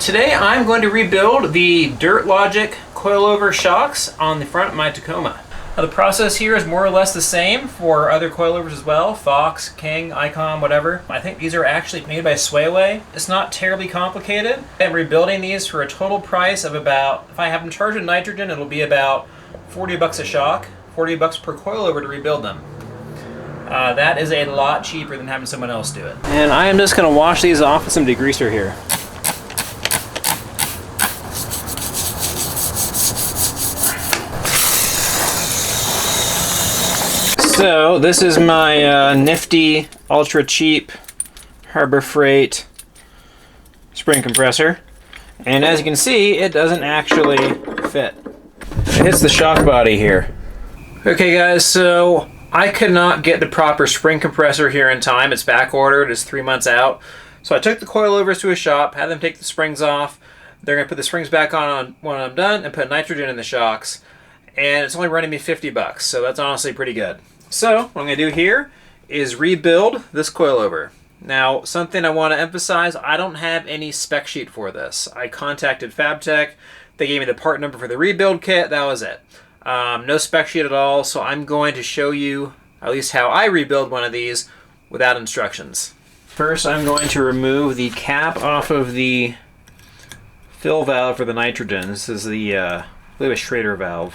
Today I'm going to rebuild the Dirt Logic coilover shocks on the front of my Tacoma. Now, the process here is more or less the same for other coilovers as well, Fox, King, Icon, whatever. I think these are actually made by Swayway. It's not terribly complicated. I'm rebuilding these for a total price of about, if I have them charged in nitrogen, it'll be about 40 bucks a shock, 40 bucks per coilover to rebuild them. That is a lot cheaper than having someone else do it. And I am just going to wash these off with some degreaser here. So this is my nifty, ultra cheap Harbor Freight spring compressor, and as you can see, it doesn't actually fit. It hits the shock body here. Okay guys, so I could not get the proper spring compressor here in time. It's back ordered, it's 3 months out. So I took the coilovers to a shop, had them take the springs off. They're gonna put the springs back on when I'm done and put nitrogen in the shocks. And it's only running me 50 bucks, so that's honestly pretty good. So what I'm going to do here is rebuild this coilover. Now, something I want to emphasize, I don't have any spec sheet for this. I contacted Fabtech. They gave me the part number for the rebuild kit. That was it. No spec sheet at all, so I'm going to show you at least how I rebuild one of these without instructions. First, I'm going to remove the cap off of the fill valve for the nitrogen. This is the, I believe, a Schrader valve.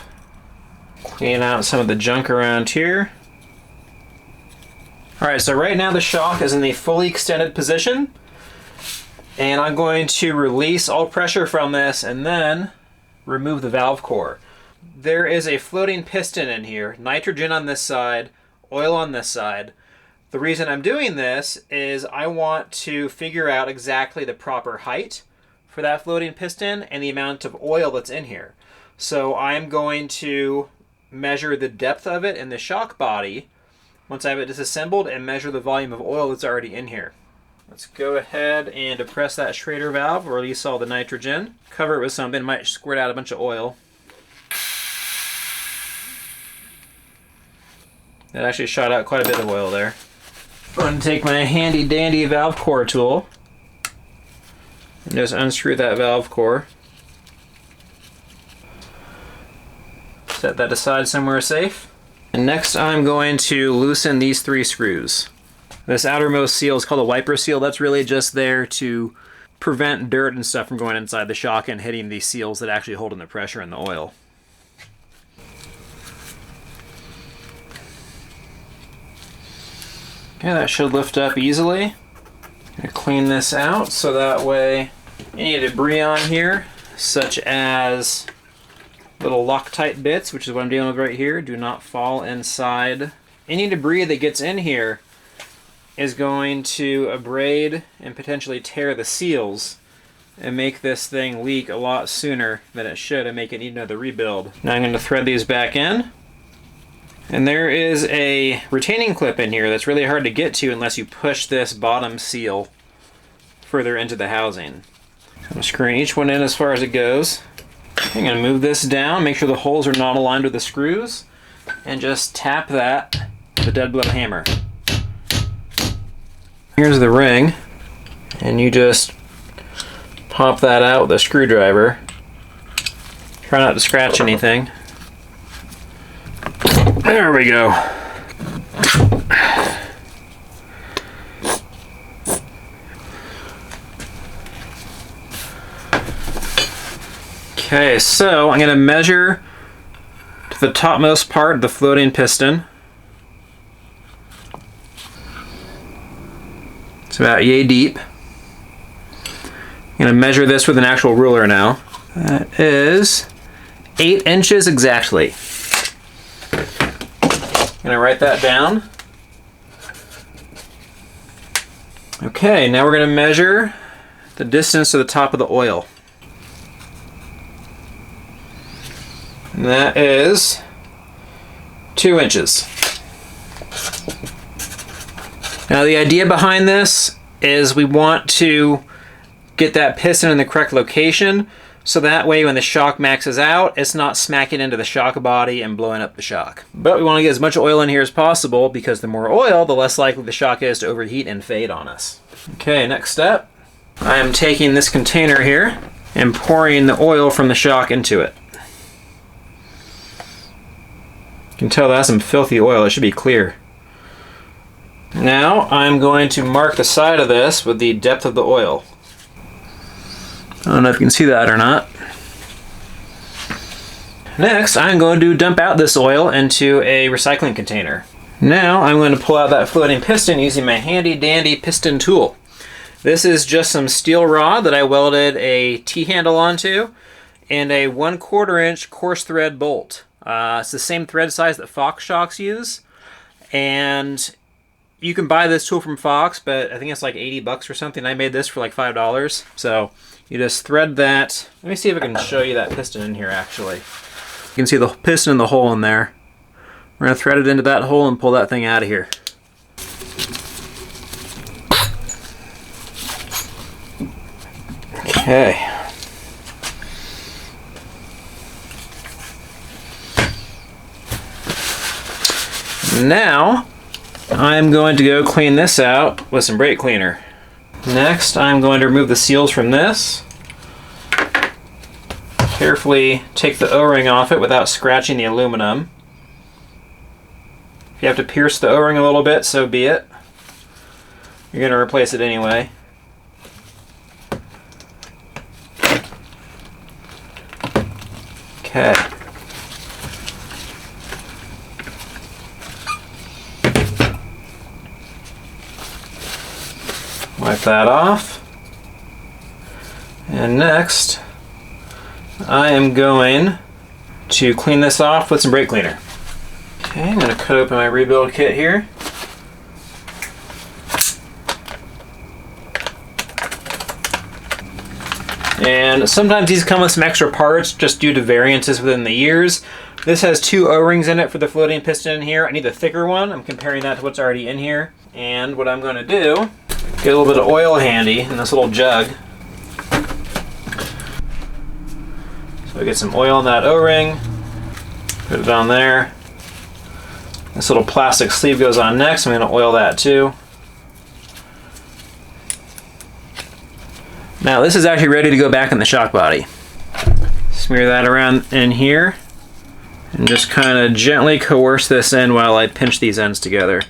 Clean out some of the junk around here. Alright, so right now the shock is in the fully extended position, and I'm going to release all pressure from this and then remove the valve core. There is a floating piston in here, nitrogen on this side, oil on this side. The reason I'm doing this is I want to figure out exactly the proper height for that floating piston and the amount of oil that's in here. So I'm going to measure the depth of it in the shock body once I have it disassembled and measure the volume of oil that's already in here. Let's go ahead and depress that Schrader valve, release all the nitrogen, cover it with something, it might squirt out a bunch of oil. That actually shot out quite a bit of oil there. I'm going to take my handy dandy valve core tool and just unscrew that valve core. Set that aside somewhere safe. And next I'm going to loosen these 3 screws. This outermost seal is called a wiper seal. That's really just there to prevent dirt and stuff from going inside the shock and hitting these seals that actually hold in the pressure and the oil. Okay, that should lift up easily. I'm going to clean this out so that way any debris on here, such as little Loctite bits, which is what I'm dealing with right here, do not fall inside. Any debris that gets in here is going to abrade and potentially tear the seals and make this thing leak a lot sooner than it should and make it need another rebuild. Now I'm going to thread these back in. And there is a retaining clip in here that's really hard to get to unless you push this bottom seal further into the housing. I'm screwing each one in as far as it goes. I'm going to move this down, make sure the holes are not aligned with the screws, and just tap that with a dead blow hammer. Here's the ring, and you just pop that out with a screwdriver. Try not to scratch anything. There we go. Okay, so I'm going to measure to the topmost part of the floating piston. It's about yay deep. I'm going to measure this with an actual ruler now. That is 8 inches exactly. I'm going to write that down. Okay, now we're going to measure the distance to the top of the oil. And that is 2 inches. Now the idea behind this is we want to get that piston in the correct location so that way when the shock maxes out, it's not smacking into the shock body and blowing up the shock. But we want to get as much oil in here as possible because the more oil, the less likely the shock is to overheat and fade on us. Okay, next step. I am taking this container here and pouring the oil from the shock into it. You can tell that's some filthy oil. It should be clear. Now I'm going to mark the side of this with the depth of the oil. I don't know if you can see that or not. Next, I'm going to dump out this oil into a recycling container. Now I'm going to pull out that floating piston using my handy dandy piston tool. This is just some steel rod that I welded a T-handle onto and a 1/4 inch coarse thread bolt. It's the same thread size that Fox shocks use, and you can buy this tool from Fox, but I think it's like 80 bucks or something. I made this for like $5. So you just thread that. Let me see if I can show you that piston in here actually. You can see the piston and the hole in there. We're going to thread it into that hole and pull that thing out of here. Okay. Now, I'm going to go clean this out with some brake cleaner. Next, I'm going to remove the seals from this. Carefully take the O-ring off it without scratching the aluminum. If you have to pierce the O-ring a little bit, so be it. You're going to replace it anyway. Okay. Wipe that off. And next, I am going to clean this off with some brake cleaner. Okay, I'm going to cut open my rebuild kit here. And sometimes these come with some extra parts just due to variances within the years. This has 2 O-rings in it for the floating piston in here. I need a thicker one. I'm comparing that to what's already in here. And what I'm going to do, get a little bit of oil handy in this little jug. So I get some oil in that O-ring, put it on there. This little plastic sleeve goes on next. I'm going to oil that too. Now this is actually ready to go back in the shock body. Smear that around in here and just kind of gently coerce this in while I pinch these ends together.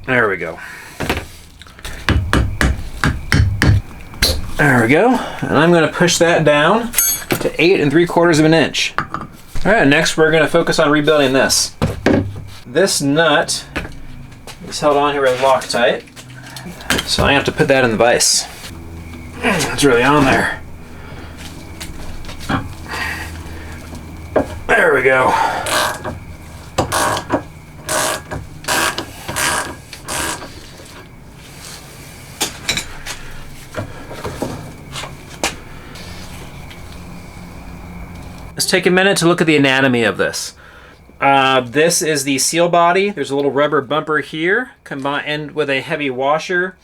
There we go. There we go. And I'm going to push that down to 8 3/4 inches. Alright, next we're going to focus on rebuilding this. This nut is held on here with Loctite, so I have to put that in the vise. It's really on there. There we go. Let's take a minute to look at the anatomy of this. This is the seal body. There's a little rubber bumper here combined with a heavy washer,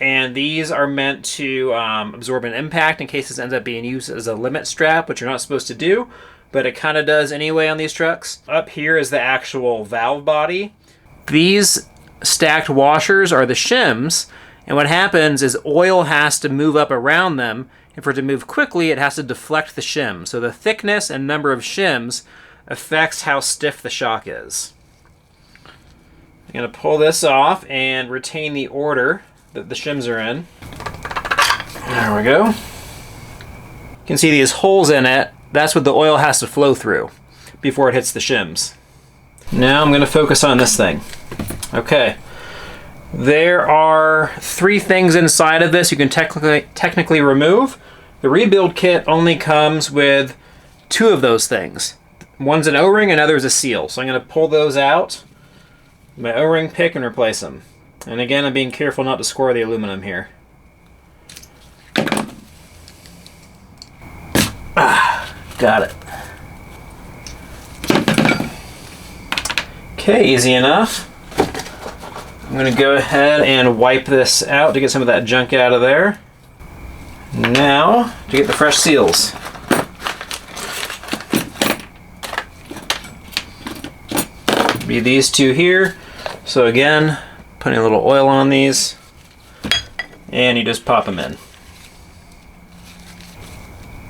and these are meant to absorb an impact in case this ends up being used as a limit strap, which you're not supposed to do, but it kind of does anyway on these trucks. Up here is the actual valve body. These stacked washers are the shims, and what happens is oil has to move up around them, and for it to move quickly, it has to deflect the shim. So the thickness and number of shims affects how stiff the shock is. I'm going to pull this off and retain the order that the shims are in. There we go. You can see these holes in it. That's what the oil has to flow through before it hits the shims. Now I'm going to focus on this thing. Okay. There are 3 things inside of this you can technically remove. The rebuild kit only comes with 2 of those things. One's an O-ring, another is a seal. So I'm going to pull those out, my O-ring pick, and replace them. And again, I'm being careful not to score the aluminum here. Got it. Okay, easy enough. I'm going to go ahead and wipe this out to get some of that junk out of there. Now, to get the fresh seals. Be these 2 here. So again, Putting a little oil on these, and you just pop them in.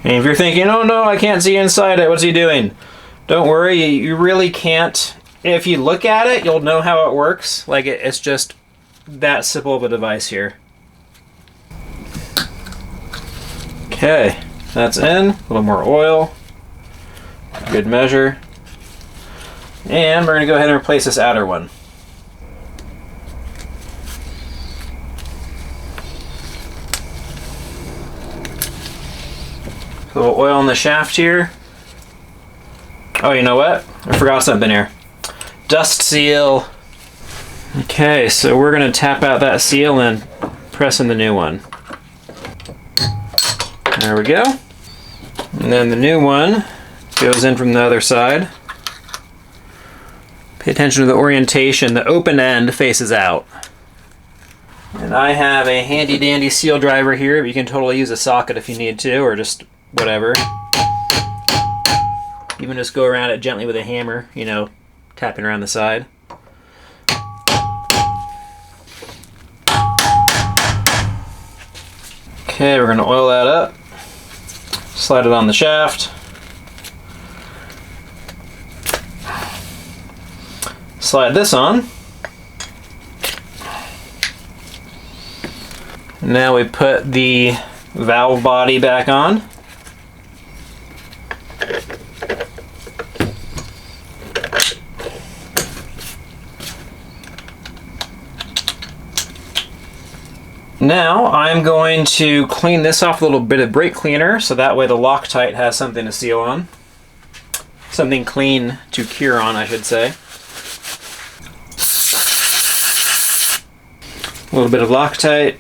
And if you're thinking, oh no, I can't see inside it, what's he doing? Don't worry, you really can't. If you look at it, you'll know how it works. Like it's just that simple of a device here. Okay, that's in. A little more oil. Good measure. And we're going to go ahead and replace this outer one. A little oil in the shaft here. Oh, you know what? I forgot something here. Dust seal. Okay, so we're going to tap out that seal and press in the new one. There we go. And then the new one goes in from the other side. Pay attention to the orientation. The open end faces out. And I have a handy dandy seal driver here, but you can totally use a socket if you need to, or just whatever. Even just go around it gently with a hammer, you know, tapping around the side. Okay, we're going to oil that up. Slide it on the shaft. Slide this on. Now we put the valve body back on. Now I'm going to clean this off with a little bit of brake cleaner, so that way the Loctite has something to seal on. Something clean to cure on, I should say. A little bit of Loctite.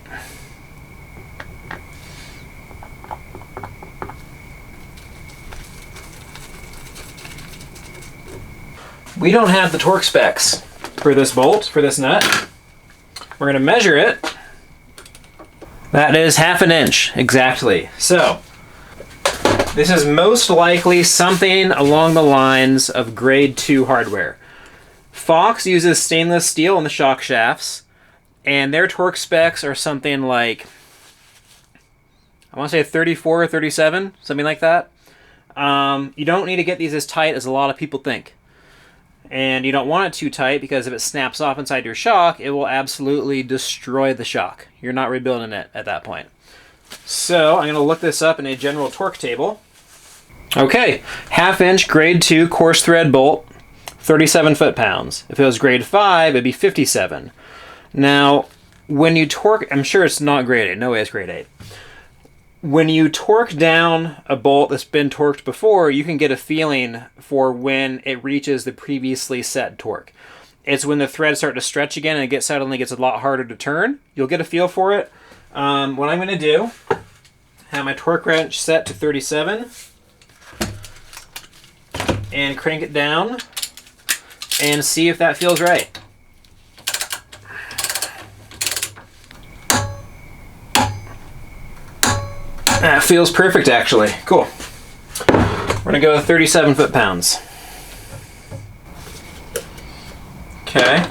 We don't have the torque specs for this bolt, for this nut. We're going to measure it. That is 1/2 inch, exactly. So, this is most likely something along the lines of grade 2 hardware. Fox uses stainless steel in the shock shafts, and their torque specs are something like, I want to say 34 or 37, something like that. You don't need to get these as tight as a lot of people think. And you don't want it too tight, because if it snaps off inside your shock, it will absolutely destroy the shock. You're not rebuilding it at that point. So I'm going to look this up in a general torque table. Okay, 1/2 inch grade 2 coarse thread bolt, 37 foot-pounds. If it was grade 5, it'd be 57. Now, when you torque, I'm sure it's not grade 8. No way it's grade 8. When you torque down a bolt that's been torqued before, you can get a feeling for when it reaches the previously set torque. It's when the threads start to stretch again and it suddenly gets a lot harder to turn. You'll get a feel for it. What I'm going to do, have my torque wrench set to 37 and crank it down and see if that feels right. That feels perfect, actually. Cool. We're going to go with 37 foot-pounds. Okay.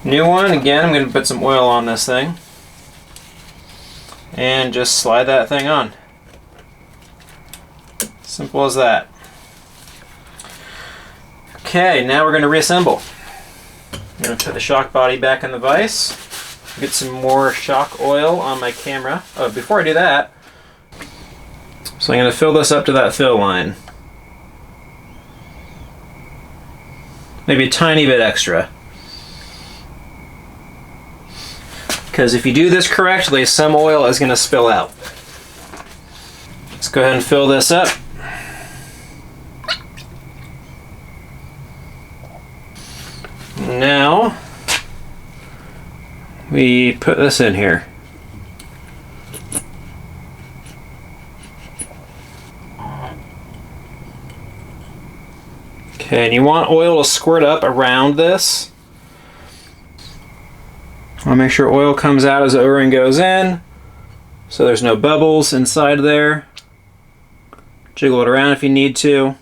New one. Again, I'm going to put some oil on this thing. And just slide that thing on. Simple as that. Okay, now we're going to reassemble. I'm going to put the shock body back in the vise. Get some more shock oil on my camera. Oh, before I do that, so I'm going to fill this up to that fill line. Maybe a tiny bit extra. Because if you do this correctly, some oil is going to spill out. Let's go ahead and fill this up. Now, we put this in here. Okay, and you want oil to squirt up around this. I want to make sure oil comes out as the O-ring goes in, so there's no bubbles inside there. Jiggle it around if you need to.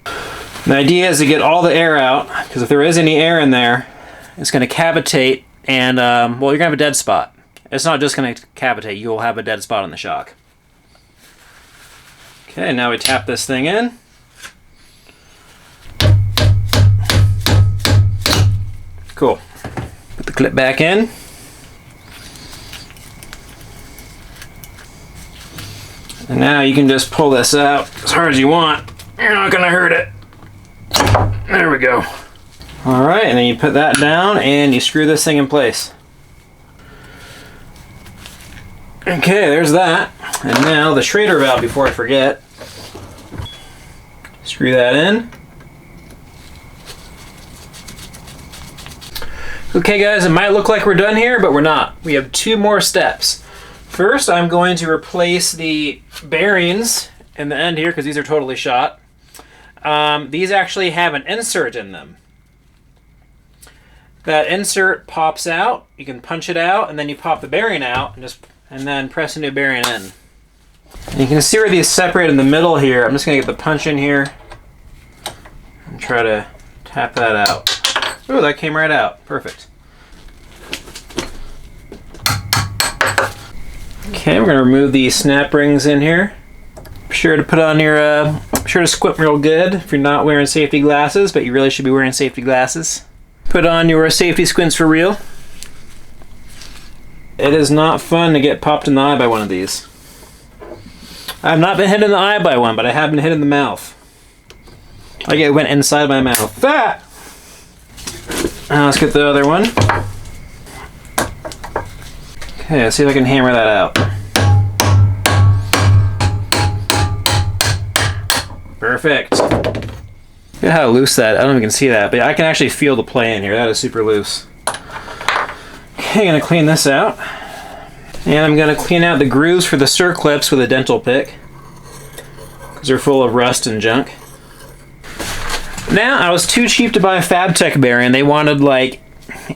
The idea is to get all the air out, because if there is any air in there, it's going to cavitate, and well, you're going to have a dead spot. It's not just going to cavitate, you'll have a dead spot on the shock. Okay, now we tap this thing in. Cool. Put the clip back in. And now you can just pull this out as hard as you want. You're not going to hurt it. There we go. Alright, and then you put that down and you screw this thing in place. Okay, there's that. And now the Schrader valve, before I forget. Screw that in. Okay guys, it might look like we're done here, but we're not. We have 2 more steps. First, I'm going to replace the bearings in the end here because these are totally shot. These actually have an insert in them. That insert pops out, you can punch it out, and then you pop the bearing out, and then press a new bearing in. And you can see where these separate in the middle here. I'm just going to get the punch in here and try to tap that out. Ooh, that came right out. Perfect. Okay, we're going to remove the snap rings in here. Be sure to put on your, sure to squint real good if you're not wearing safety glasses, but you really should be wearing safety glasses. Put on your safety squints for real. It is not fun to get popped in the eye by one of these. I've not been hit in the eye by one, but I have been hit in the mouth. Like it went inside my mouth. Ah! Now let's get the other one. Okay, let's see if I can hammer that out. Perfect. Look at how loose that, I don't know if you can see that, but I can actually feel the play in here. That is super loose. Okay, I'm gonna clean this out. And I'm gonna clean out the grooves for the circlips with a dental pick, because they're full of rust and junk. Now, I was too cheap to buy a Fabtech bearing. They wanted like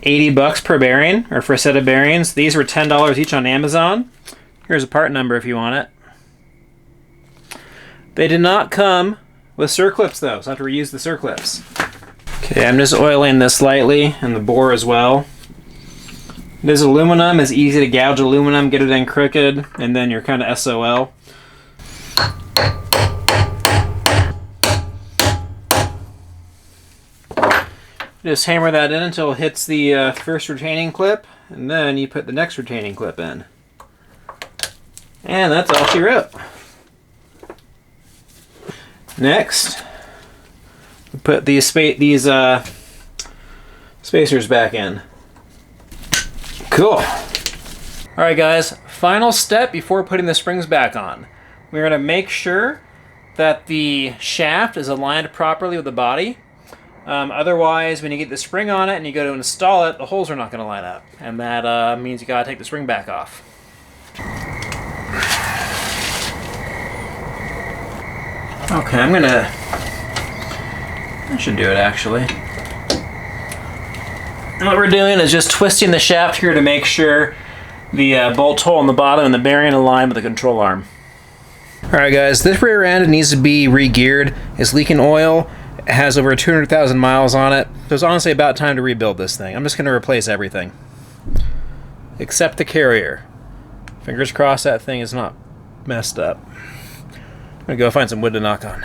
80 bucks per bearing, or for a set of bearings. These were $10 each on Amazon. Here's a part number if you want it. They did not come with circlips though, so I have to reuse the circlips. Okay, I'm just oiling this lightly, and the bore as well. This aluminum is easy to gouge aluminum, get it in crooked, and then you're kind of SOL. Just hammer that in until it hits the first retaining clip, and then you put the next retaining clip in. And that's all she wrote. Next, we put these spacers back in. Cool. Alright guys, final step before putting the springs back on. We're going to make sure that the shaft is aligned properly with the body. Otherwise, when you get the spring on it and you go to install it, the holes are not going to line up. And that means you got to take the spring back off. Okay, I should do it actually. And what we're doing is just twisting the shaft here to make sure the bolt hole in the bottom and the bearing align with the control arm. Alright guys, this rear end needs to be re-geared. It's leaking oil. It has over 200,000 miles on it. So it's honestly about time to rebuild this thing. I'm just going to replace everything. Except the carrier. Fingers crossed that thing is not messed up. I'm going to go find some wood to knock on.